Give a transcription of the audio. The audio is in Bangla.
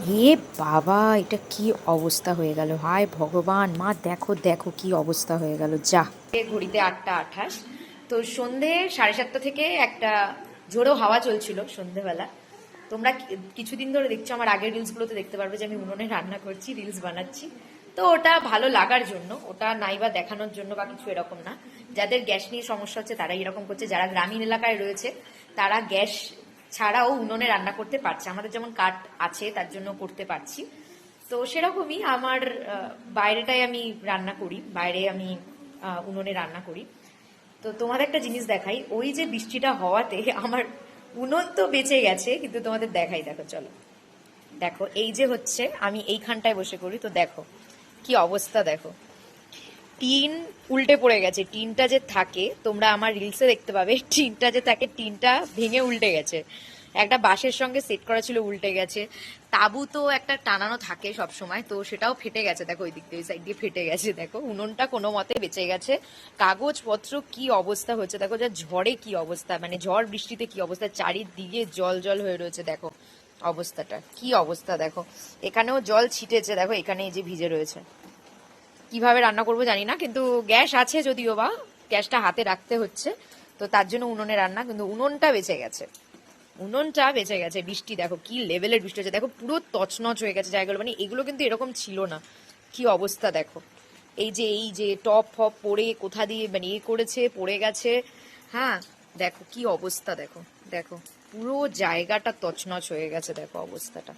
এ বাবা, এটা কি অবস্থা হয়ে গেল! হায় ভগবান, মা দেখো দেখো কি অবস্থা হয়ে গেল! যা, ঘড়িতে 8টা 28। তো সন্ধে 7:30 থেকে একটা ঝোড়ো হাওয়া চলছিল সন্ধেবেলা। তোমরা কিছুদিন ধরে দেখছো, আমার আগের রিলসগুলোতে দেখতে পারবে যে আমি উনুনে রান্না করছি, রিলস বানাচ্ছি। তো ওটা ভালো লাগার জন্য, ওটা নাইবা দেখানোর জন্য বা কিছু এরকম না। যাদের গ্যাস নিয়ে সমস্যা হচ্ছে তারা এরকম করছে, যারা গ্রামীণ এলাকায় রয়েছে তারা গ্যাস ছাড়াও উনুনে রান্না করতে পারছে। আমাদের যেমন কাঠ আছে তার জন্য করতে পারছি। তো সেরকমই আমার বাইরেটায় আমি রান্না করি, বাইরে আমি উনুনে রান্না করি। তো তোমাদের একটা জিনিস দেখাই, ওই যে বৃষ্টিটা হওয়াতে আমার উনুন তো বেঁচে গেছে, কিন্তু তোমাদের দেখাই, দেখো চলো। দেখো এই যে হচ্ছে, আমি এইখানটায় বসে করি, তো দেখো কি অবস্থা, দেখো টিন উল্টে পড়ে গেছে। টিনটা যে থাকে, তোমরা আমার রিলসে দেখতে পাবে, টিনটা যে থাকে, টিনটা ভেঙে উল্টে গেছে। একটা বাঁশের সঙ্গে সেট করা ছিল, উল্টে গেছে। তাবু তো একটা টানানো থাকে সব সময়, তো সেটাও ফেটে গেছে, দেখো ওই দিক দিয়ে, ওই সাইড দিয়ে ফেটে গেছে। দেখো উনুনটা কোনো মতে বেঁচে গেছে। কাগজপত্র কি অবস্থা হচ্ছে দেখো, যা ঝড়ে কি অবস্থা, মানে ঝড় বৃষ্টিতে কি অবস্থা, চারিদিকে জল জল হয়ে রয়েছে। দেখো অবস্থাটা কি অবস্থা, দেখো এখানেও জল ছিটেছে, দেখো এখানে এই যে ভিজে রয়েছে। কিভাবে রান্না করবো জানি না, কিন্তু গ্যাস আছে যদিও বা, গ্যাসটা হাতে রাখতে হচ্ছে। তো তার জন্য উনুনে রান্না, কিন্তু উনুনটা বেঁচে গেছে, উনুনটা বেঁচে গেছে। বৃষ্টি দেখো কি লেভেলের বৃষ্টি হচ্ছে, দেখো পুরো তছনছ হয়ে গেছে জায়গাগুলো, মানে এগুলো কিন্তু এরকম ছিল না। কি অবস্থা দেখো, এই যে টপ ফপ পড়ে কোথা দিয়ে মানে করেছে, পড়ে গেছে। হ্যাঁ, দেখো কি অবস্থা, দেখো দেখো পুরো জায়গাটা তছনছ হয়ে গেছে, দেখো অবস্থাটা।